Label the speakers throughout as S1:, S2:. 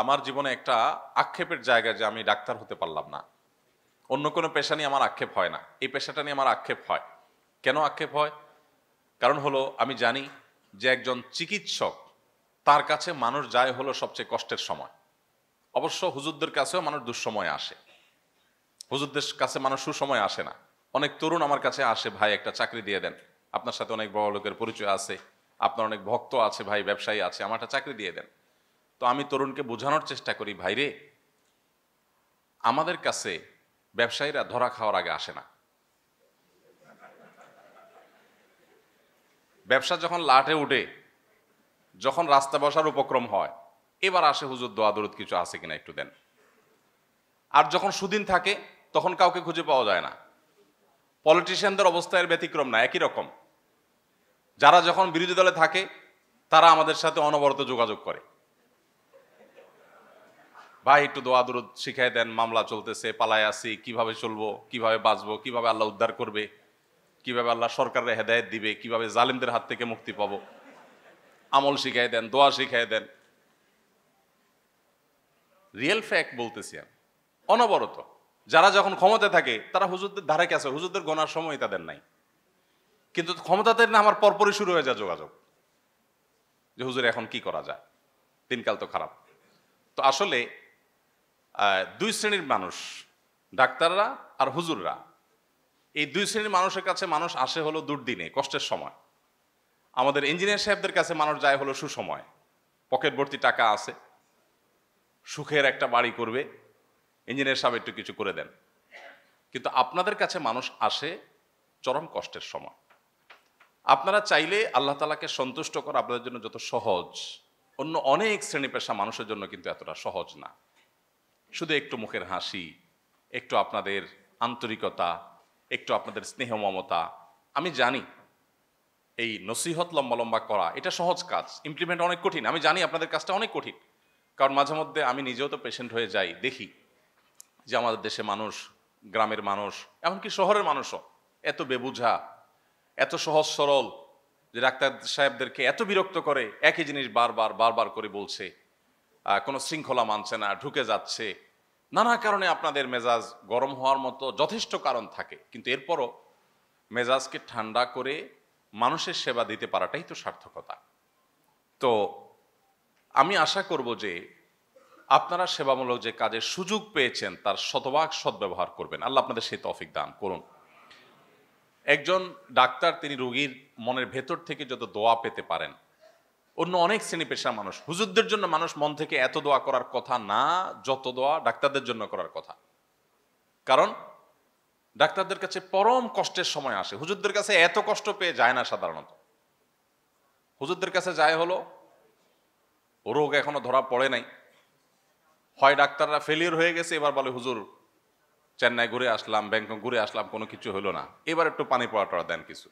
S1: আমার জীবনে একটা আক্ষেপের জায়গা যে আমি ডাক্তার হতে পারলাম না। অন্য কোনো পেশা নিয়ে আমার আক্ষেপ হয় না, এই পেশাটা নিয়ে আমার আক্ষেপ হয়। কেন আক্ষেপ হয়? কারণ হলো আমি জানি যে একজন চিকিৎসক, তার কাছে মানুষ যায় হলো সবচেয়ে কষ্টের সময়। অবশ্য হুজুরদের কাছেও মানুষ দুঃসময়ে আসে, হুজুরদের কাছে মানুষ সুসময় আসে না। অনেক তরুণ আমার কাছে আসে, ভাই একটা চাকরি দিয়ে দেন, আপনার সাথে অনেক বড় লোকের পরিচয় আছে, আপনার অনেক ভক্ত আছে, ভাই ব্যবসায়ী আছে, আমার একটা চাকরি দিয়ে দেন। তো আমি তরুণকে বোঝানোর চেষ্টা করি, ভাইরে আমাদের কাছে ব্যবসায়ীরা ধরা খাওয়ার আগে আসে না। ব্যবসা যখন লাটে উঠে, যখন রাস্তা বসার উপক্রম হয়, এবার আসে হুজুর দোয়া দরুদ কিছু আছে কিনা একটু দেন। আর যখন সুদিন থাকে তখন কাউকে খুঁজে পাওয়া যায় না। পলিটিশিয়ানদের অবস্থা এর ব্যতিক্রম না, একই রকম। যারা যখন বিরোধী দলে থাকে তারা আমাদের সাথে অনবরত যোগাযোগ করে, ভাই একটু দোয়া দরুদ শিখাই দেন, মামলা চলতেছে, পালায় আসি, কিভাবে চলবো, কিভাবে বাঁচবো, কিভাবে আল্লাহ উদ্ধার করবে, কিভাবে আল্লাহ সরকারের হেদায়েত দিবে, কিভাবে জালিমদের হাত থেকে মুক্তি পাবো, আমল শিখাই দেন, দোয়া শিখাই দেন। রিয়েল ফ্যাক্ট বলতেছি আমি, অনবরত। যারা যখন ক্ষমতায় থাকে তারা হুজুরদের ধারে কাছে, হুজুরদের গোনার সময় তাদের নাই, কিন্তু ক্ষমতাতে না আমার পরপরই শুরু হয়ে যায় যোগাযোগ, যে হুজুর এখন কি করা যায়, দিনকাল তো খারাপ। তো আসলে দুই শ্রেণীর মানুষ, ডাক্তাররা আর হুজুররা, এই দুই শ্রেণীর মানুষের কাছে মানুষ আসে হলো দুর্দিনে, কষ্টের সময়। আমাদের ইঞ্জিনিয়ার সাহেবদের কাছে মানুষ যায় হলো সুসময়, পকেট ভর্তি টাকা আছে, সুখের একটা বাড়ি করবে, ইঞ্জিনিয়ার সাহেব একটু কিছু করে দেন। কিন্তু আপনাদের কাছে মানুষ আসে চরম কষ্টের সময়। আপনারা চাইলে আল্লাহ তাআলাকে সন্তুষ্ট করা আপনাদের জন্য যত সহজ, অন্য অনেক শ্রেণী পেশা মানুষের জন্য কিন্তু এতটা সহজ না। শুধু একটু মুখের হাসি, একটু আপনাদের আন্তরিকতা, একটু আপনাদের স্নেহ মমতা। আমি জানি এই নসিহত লম্বা লম্বা করা এটা সহজ কাজ, ইমপ্লিমেন্ট অনেক কঠিন। আমি জানি আপনাদের কাজটা অনেক কঠিন, কারণ মাঝে মধ্যে আমি নিজেও তো পেশেন্ট হয়ে যাই, দেখি যে আমাদের দেশে মানুষ, গ্রামের মানুষ, এমনকি শহরের মানুষও এত বেবুঝা, এত সহজ সরল, যে ডাক্তার সাহেবদেরকে এত বিরক্ত করে, একই জিনিস বারবার বারবার করে বলছে, কোনো শৃঙ্খলা মানছে না, ঢুকে যাচ্ছে। নানা কারণে আপনাদের মেজাজ গরম হওয়ার মতো যথেষ্ট কারণ থাকে, কিন্তু এরপরও মেজাজকে ঠান্ডা করে মানুষের সেবা দিতে পারাটাই তো সার্থকতা। তো আমি আশা করব যে আপনারা সেবামূলক যে কাজের সুযোগ পেয়েছেন তার শতভাগ সদ্ব্যবহার করবেন। আল্লাহ আপনাদের সেই তৌফিক দান করুন। একজন ডাক্তার তিনি রোগীর মনের ভেতর থেকে যত দোয়া পেতে পারেন, অন্য অনেক শ্রেণী পেশার মানুষ, হুজুরদের জন্য মানুষ মন থেকে এত দোয়া করার কথা না যত দোয়া ডাক্তারদের জন্য করার কথা। কারণ ডাক্তারদের কাছে পরম কষ্টের সময় আসে, হুজুরদের কাছে এত কষ্ট পেয়ে যায় না সাধারণত। হুজুরদের কাছে যায় হলো রোগ এখনো ধরা পড়ে নাই, হয় ডাক্তাররা ফেলিয়ার হয়ে গেছে, এবার বলে হুজুর চেন্নাই ঘুরে আসলাম, ব্যাংকক ঘুরে আসলাম, কোনো কিছু হলো না, এবার একটু পানি পড়া দেন কিছু।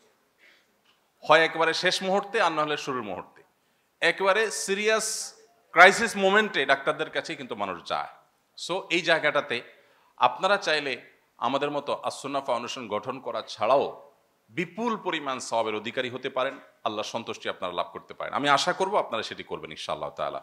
S1: হয় একেবারে শেষ মুহূর্তে, আর না হলে শুরুর মুহূর্তে, একেবারে সিরিয়াস ক্রাইসিস মোমেন্টে ডাক্তারদের কাছে কিন্তু মানুষ যায়। সো এই জায়গাটাতে আপনারা চাইলে আমাদের মতো আস-সুন্নাহ ফাউন্ডেশন গঠন করা ছাড়াও বিপুল পরিমাণ সওয়াবের অধিকারী হতে পারেন, আল্লাহ সন্তুষ্টি আপনারা লাভ করতে পারেন। আমি আশা করব আপনারা সেটি করবেন ইনশাআল্লাহ তাআলা।